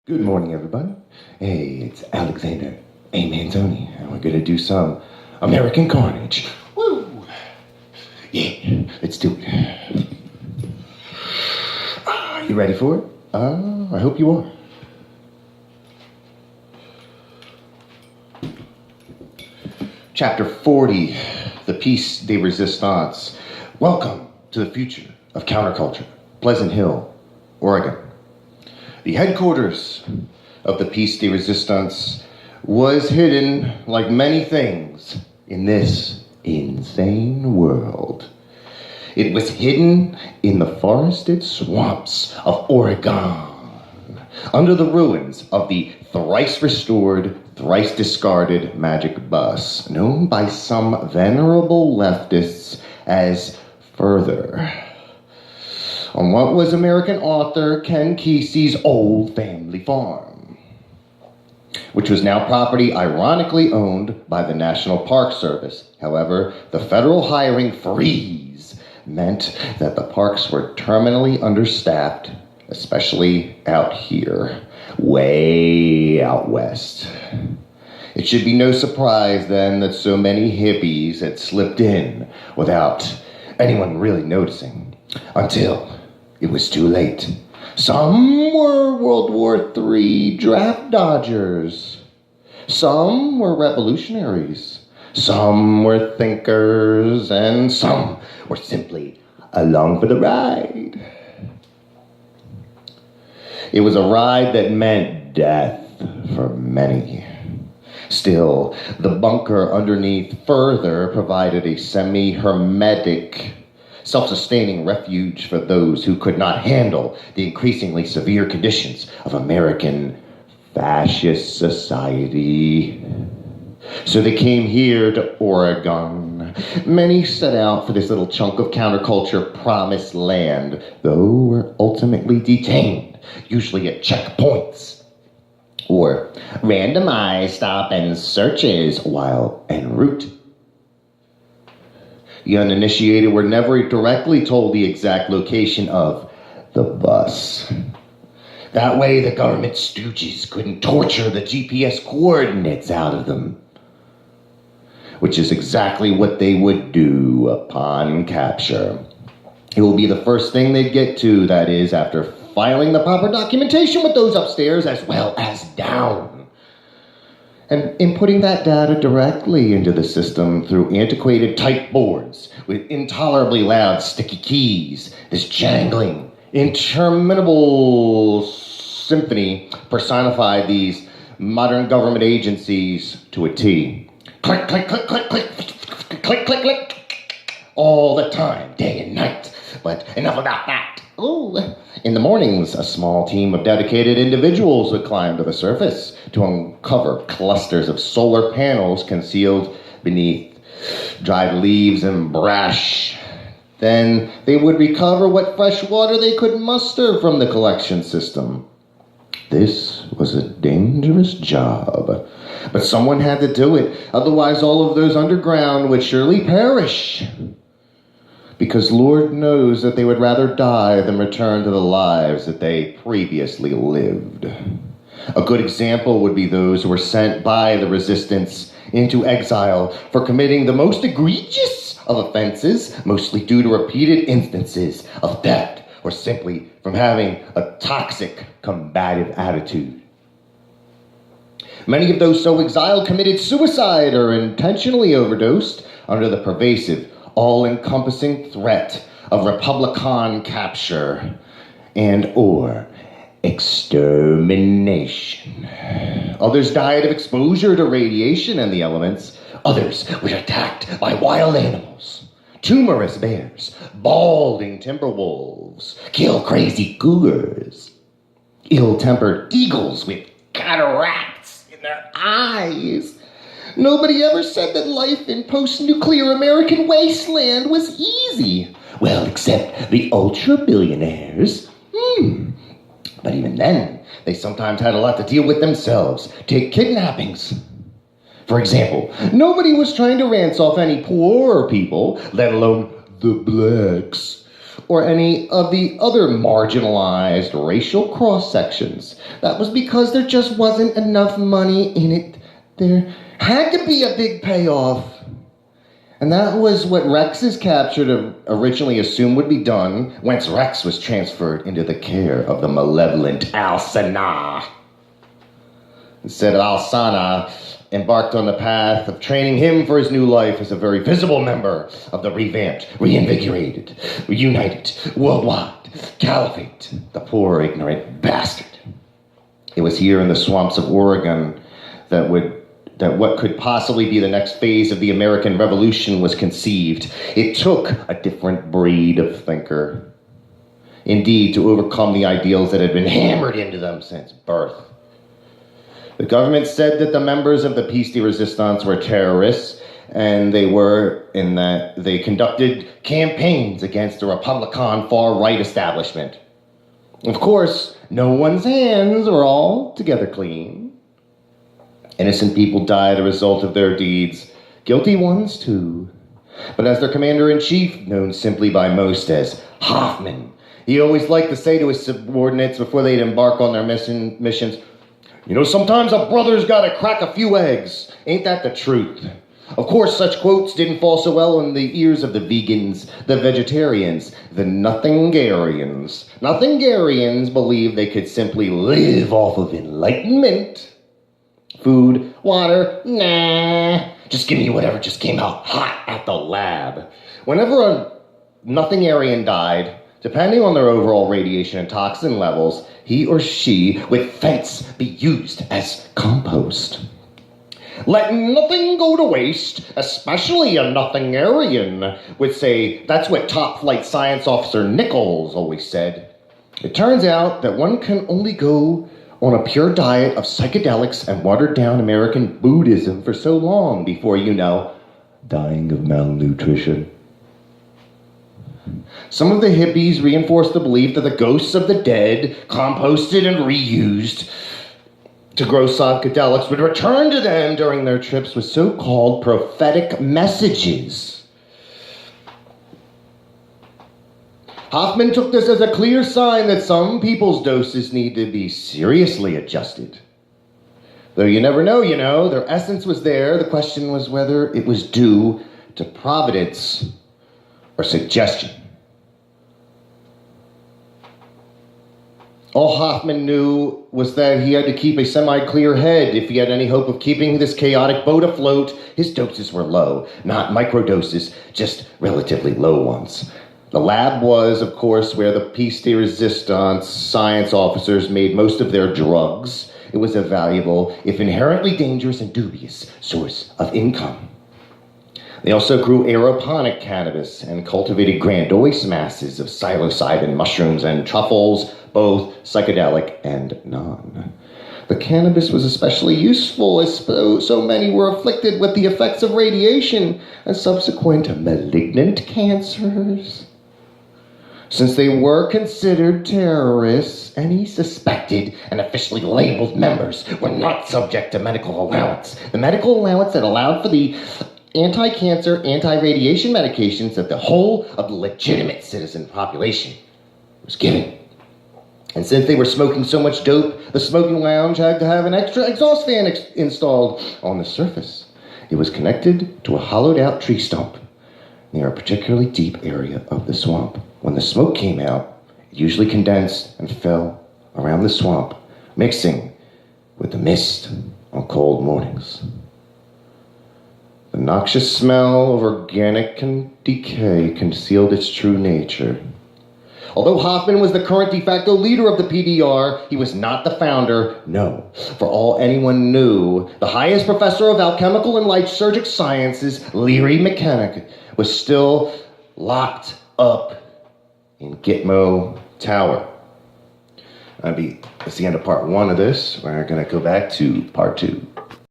Good morning, everybody. Hey, it's Alexander A. Manzoni, and we're gonna do some American Carnage. Woo! Yeah, let's do it. You ready for it? I hope you are. Chapter 40, The Piece de Resistance. Welcome to the future of counterculture, Pleasant Hill, Oregon. The headquarters of the Piece de Resistance was hidden, like many things, in this insane world. It was hidden in the forested swamps of Oregon, under the ruins of the thrice restored, thrice discarded magic bus, known by some venerable leftists as Further, on what was American author Ken Kesey's old family farm, which was now property ironically owned by the National Park Service. However, the federal hiring freeze meant that the parks were terminally understaffed, especially out here, way out west. It should be no surprise then that so many hippies had slipped in without anyone really noticing, until it was too late. Some were World War III draft dodgers. Some were revolutionaries. Some were thinkers. And some were simply along for the ride. It was a ride that meant death for many. Still, the bunker underneath Further provided a semi-hermetic, self-sustaining refuge for those who could not handle the increasingly severe conditions of American fascist society. So they came here to Oregon. Many set out for this little chunk of counterculture promised land, though were ultimately detained, usually at checkpoints, or randomized stop-and searches while en route. The uninitiated were never directly told the exact location of the bus. That way, the government stooges couldn't torture the GPS coordinates out of them, which is exactly what they would do upon capture. It will be the first thing they'd get to, that is, after filing the proper documentation with those upstairs as well as down, and inputting that data directly into the system through antiquated type boards with intolerably loud sticky keys. This jangling, interminable symphony personified these modern government agencies to a T. Click, click, click, click, click, click, click, click, all the time, day and night. But enough about that. Oh, in the mornings, a small team of dedicated individuals would climb to the surface to uncover clusters of solar panels concealed beneath dried leaves and brush. Then they would recover what fresh water they could muster from the collection system. This was a dangerous job, but someone had to do it. Otherwise, all of those underground would surely perish, because Lord knows that they would rather die than return to the lives that they previously lived. A good example would be those who were sent by the resistance into exile for committing the most egregious of offenses, mostly due to repeated instances of theft or simply from having a toxic, combative attitude. Many of those so exiled committed suicide or intentionally overdosed under the pervasive, all-encompassing threat of Republican capture and or extermination. Others died of exposure to radiation and the elements. Others were attacked by wild animals, tumorous bears, balding timber wolves, kill-crazy cougars, ill-tempered eagles with cataracts in their eyes. Nobody ever said that life in post-nuclear American wasteland was easy. Well, except the ultra-billionaires. But even then, they sometimes had a lot to deal with themselves. Take kidnappings. For example, nobody was trying to ransom off any poor people, let alone the blacks, or any of the other marginalized racial cross-sections. That was because there just wasn't enough money in it. There had to be a big payoff. And that was what Rex's capture originally assumed would be done, whence Rex was transferred into the care of the malevolent Al-Sana. Instead, Al-Sana embarked on the path of training him for his new life as a very visible member of the revamped, reinvigorated, reunited, worldwide caliphate, the poor, ignorant bastard. It was here in the swamps of Oregon that what could possibly be the next phase of the American Revolution was conceived. It took a different breed of thinker, indeed, to overcome the ideals that had been hammered into them since birth. The government said that the members of the Piece de Resistance were terrorists, and they were in that they conducted campaigns against the Republican far-right establishment. Of course, no one's hands were altogether clean. Innocent people died as a result of their deeds, guilty ones too. But as their commander-in-chief, known simply by most as Hoffman, he always liked to say to his subordinates before they'd embark on their missions, "You know, sometimes a brother's gotta crack a few eggs. Ain't that the truth?" Of course, such quotes didn't fall so well in the ears of the vegans, the vegetarians, the nothingarians. Nothingarians believed they could simply live off of enlightenment. Food, water, nah. Just give me whatever just came out hot at the lab. Whenever a nothingarian died, depending on their overall radiation and toxin levels, he or she would thence be used as compost. Let nothing go to waste, especially a nothingarian, would say. That's what top flight science officer Nichols always said. It turns out that one can only go on a pure diet of psychedelics and watered-down American Buddhism for so long before, dying of malnutrition. Some of the hippies reinforced the belief that the ghosts of the dead, composted and reused to grow psychedelics, would return to them during their trips with so-called prophetic messages. Hoffman took this as a clear sign that some people's doses need to be seriously adjusted. Though you never know, their essence was there. The question was whether it was due to providence or suggestion. All Hoffman knew was that he had to keep a semi-clear head if he had any hope of keeping this chaotic boat afloat. His doses were low, not microdoses, just relatively low ones. The lab was, of course, where the Piece de Resistance science officers made most of their drugs. It was a valuable, if inherently dangerous and dubious, source of income. They also grew aeroponic cannabis and cultivated grandiose masses of psilocybin mushrooms and truffles, both psychedelic and non. The cannabis was especially useful as so many were afflicted with the effects of radiation and subsequent malignant cancers. Since they were considered terrorists, any suspected and officially labeled members were not subject to medical allowance. The medical allowance that allowed for the anti-cancer, anti-radiation medications that the whole of the legitimate citizen population was given. And since they were smoking so much dope, the smoking lounge had to have an extra exhaust fan installed on the surface. It was connected to a hollowed-out tree stump near a particularly deep area of the swamp. When the smoke came out, it usually condensed and fell around the swamp, mixing with the mist on cold mornings. The noxious smell of organic decay concealed its true nature. Although Hoffman was the current de facto leader of the PDR, he was not the founder. No. For all anyone knew, the highest professor of alchemical and lysergic sciences, Leary McKenna, was still locked up in Gitmo Tower. That's the end of part 1 of this. We're going to go back to part 2.